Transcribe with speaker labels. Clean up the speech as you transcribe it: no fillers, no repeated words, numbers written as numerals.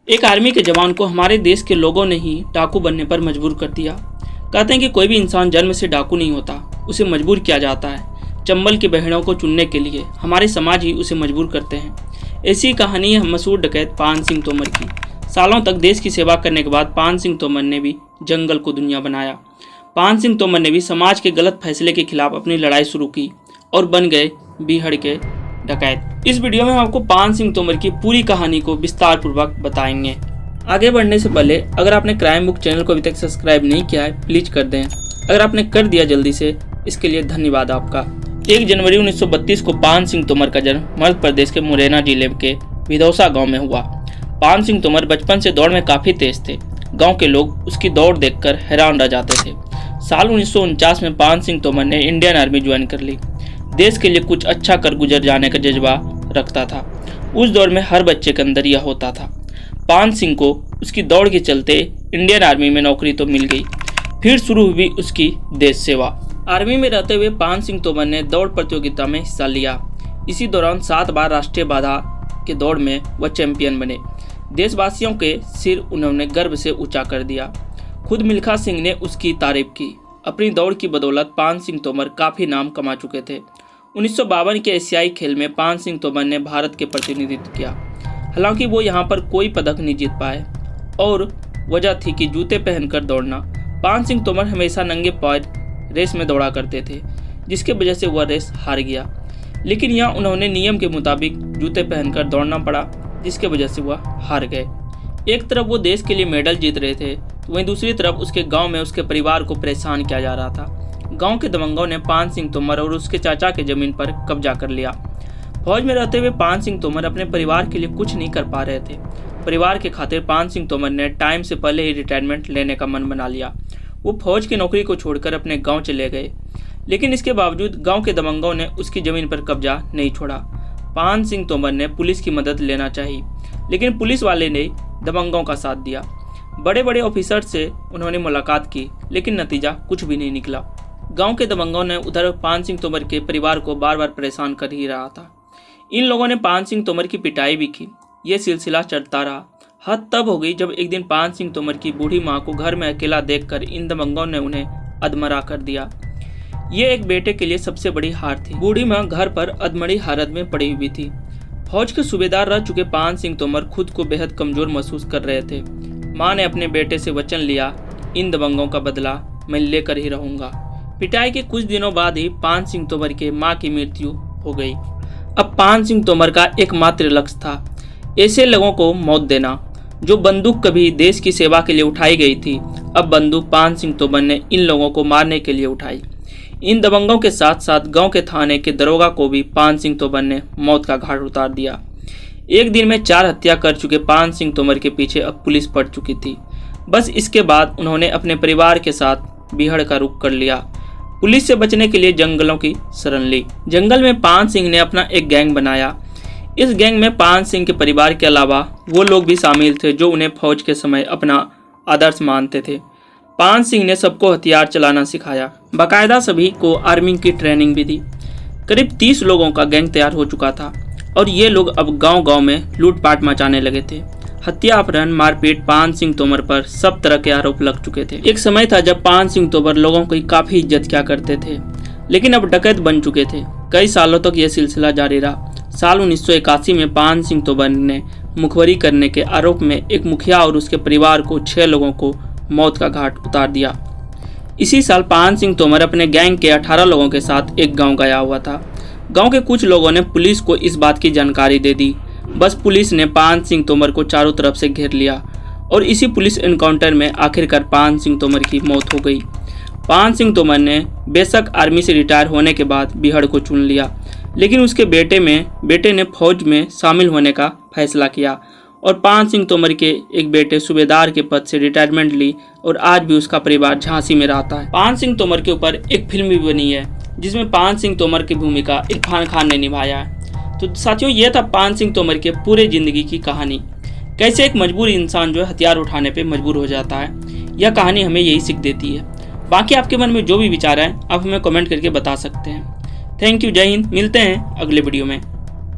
Speaker 1: एक आर्मी के जवान को हमारे देश के लोगों ने ही डाकू बनने पर मजबूर कर दिया। कहते हैं कि कोई भी इंसान जन्म से डाकू नहीं होता, उसे मजबूर किया जाता है। चंबल के बहनों को चुनने के लिए हमारे समाज ही उसे मजबूर करते हैं। ऐसी कहानी है मशहूर डकैत पान सिंह तोमर की। सालों तक देश की सेवा करने के बाद पान सिंह तोमर ने भी जंगल को दुनिया बनाया। पान सिंह तोमर ने भी समाज के गलत फैसले के खिलाफ अपनी लड़ाई शुरू की और बन गए बीहड़ के डकैत। इस वीडियो में हम आपको पान सिंह तोमर की पूरी कहानी को विस्तार पूर्वक बताएंगे। आगे बढ़ने से पहले अगर आपने क्राइम बुक चैनल को अभी तक सब्सक्राइब नहीं किया है प्लीज कर दें। अगर आपने कर दिया जल्दी से, इसके लिए धन्यवाद आपका। 1 जनवरी 1932 को पान सिंह तोमर का जन्म मध्य प्रदेश के मुरैना जिले के विदौसा गांव में हुआ। पान सिंह तोमर बचपन से दौड़ में काफी तेज थे। गांव के लोग उसकी दौड़ देखकर हैरान रह जाते थे। साल 1949 में पान सिंह तोमर ने इंडियन आर्मी ज्वाइन कर ली। देश के लिए कुछ अच्छा कर गुजर जाने का जज्बा रखता था। उस दौर में हर बच्चे के अंदर यह होता था। पान सिंह को उसकी दौड़ के चलते इंडियन आर्मी में नौकरी तो मिल गई। फिर शुरू हुई उसकी देश सेवा। आर्मी में रहते हुए पान सिंह तोमर ने दौड़ प्रतियोगिता में हिस्सा लिया। इसी दौरान 7 बार राष्ट्रीय बाधा के दौड़ में वह चैंपियन बने। देशवासियों के सिर उन्होंने गर्व से ऊंचा कर दिया। खुद मिल्खा सिंह ने उसकी तारीफ की। अपनी दौड़ की बदौलत पान सिंह तोमर काफी नाम कमा चुके थे। 1952 के एशियाई खेल में पान सिंह तोमर ने भारत के प्रतिनिधित्व किया। हालांकि वो यहाँ पर कोई पदक नहीं जीत पाए और वजह थी कि जूते पहनकर दौड़ना। पान सिंह तोमर हमेशा नंगे पैर रेस में दौड़ा करते थे, जिसके वजह से वह रेस हार गया। लेकिन यहाँ उन्होंने नियम के मुताबिक जूते पहनकर दौड़ना पड़ा, जिसके वजह से वह हार गए। एक तरफ वो देश के लिए मेडल जीत रहे थे, वहीं दूसरी तरफ उसके गांव में उसके परिवार को परेशान किया जा रहा था। गांव के दबंगों ने पान सिंह तोमर और उसके चाचा के जमीन पर कब्जा कर लिया। फौज में रहते हुए पान सिंह तोमर अपने परिवार के लिए कुछ नहीं कर पा रहे थे। परिवार के खातिर पान सिंह तोमर ने टाइम से पहले ही रिटायरमेंट लेने का मन बना लिया। वो फौज की नौकरी को छोड़कर अपने गाँव चले गए। लेकिन इसके बावजूद गाँव के दबंगों ने उसकी जमीन पर कब्जा नहीं छोड़ा। पान सिंह तोमर ने पुलिस की मदद लेना चाहिए, लेकिन पुलिस वाले ने दबंगों का साथ दिया। बड़े बड़े ऑफिसर से उन्होंने मुलाकात की, लेकिन नतीजा कुछ भी नहीं निकला। गांव के दबंगों ने उधर पान सिंह तोमर के परिवार को बार बार परेशान कर ही रहा था। इन लोगों ने पान सिंह तोमर की पिटाई भी की। ये सिलसिला चलता रहा। हद तब हो गई जब एक दिन पान सिंह तोमर की बूढ़ी माँ को घर में अकेला देखकर इन दबंगों ने उन्हें अधमरा कर दिया। ये एक बेटे के लिए सबसे बड़ी हार थी। बूढ़ी माँ घर पर अधमरी हालत में पड़ी हुई थी। फौज के सूबेदार रह चुके पान सिंह तोमर खुद को बेहद कमजोर महसूस कर रहे थे। माँ ने अपने बेटे से वचन लिया, इन दबंगों का बदला मैं लेकर ही रहूंगा। पिटाई के कुछ दिनों बाद ही पान सिंह तोमर के मां की मृत्यु हो गई। अब पान सिंह तोमर का एकमात्र लक्ष्य था ऐसे लोगों को मौत देना। जो बंदूक कभी देश की सेवा के लिए उठाई गई थी, अब बंदूक पान सिंह तोमर ने इन लोगों को मारने के लिए उठाई। इन दबंगों के साथ साथ गांव के थाने के दरोगा को भी पान सिंह तोमर ने मौत का घाट उतार दिया। एक दिन में 4 हत्या कर चुके पान सिंह तोमर के पीछे अब पुलिस पड़ चुकी थी। बस इसके बाद उन्होंने अपने परिवार के साथ बीहड़ का रुख कर लिया। पुलिस से बचने के लिए जंगलों की शरण ली। जंगल में पान सिंह ने अपना एक गैंग बनाया। इस गैंग में पान सिंह के परिवार के अलावा वो लोग भी शामिल थे जो उन्हें फौज के समय अपना आदर्श मानते थे। पान सिंह ने सबको हथियार चलाना सिखाया। बाकायदा सभी को आर्मी की ट्रेनिंग भी दी। करीब 30 लोगों का गैंग तैयार हो चुका था और ये लोग अब गांव-गांव में लूटपाट मचाने लगे थे। हत्या, अपहरण, मारपीट पान सिंह तोमर पर सब तरह के आरोप लग चुके थे। एक समय था जब पान सिंह तोमर लोगों की काफी इज्जत किया करते थे, लेकिन अब डकैत बन चुके थे। कई सालों तक यह सिलसिला जारी रहा। साल 1981 में पान सिंह तोमर ने मुखबरी करने के आरोप में एक मुखिया और उसके परिवार को 6 लोगों को मौत का घाट उतार दिया। इसी साल पान सिंह तोमर अपने गैंग के 18 लोगों के साथ एक गाँव गया हुआ था। गाँव के कुछ लोगों ने पुलिस को इस बात की जानकारी दे दी। बस पुलिस ने पान सिंह तोमर को चारों तरफ से घेर लिया और इसी पुलिस एनकाउंटर में आखिरकार पान सिंह तोमर की मौत हो गई। पान सिंह तोमर ने बेशक आर्मी से रिटायर होने के बाद बीहड़ को चुन लिया, लेकिन उसके बेटे ने फौज में शामिल होने का फैसला किया और पान सिंह तोमर के एक बेटे सूबेदार के पद से रिटायरमेंट ली और आज भी उसका परिवार झांसी में रहता है। पान सिंह तोमर के ऊपर एक फिल्म भी बनी है जिसमें पान सिंह तोमर की भूमिका इरफान खान ने निभाया है। तो साथियों, ये था पान सिंह तोमर के पूरे जिंदगी की कहानी। कैसे एक मजबूर इंसान जो है हथियार उठाने पे मजबूर हो जाता है। यह कहानी हमें यही सीख देती है। बाकी आपके मन में जो भी विचार है आप हमें कमेंट करके बता सकते हैं। थैंक यू, जय हिंद। मिलते हैं अगले वीडियो में।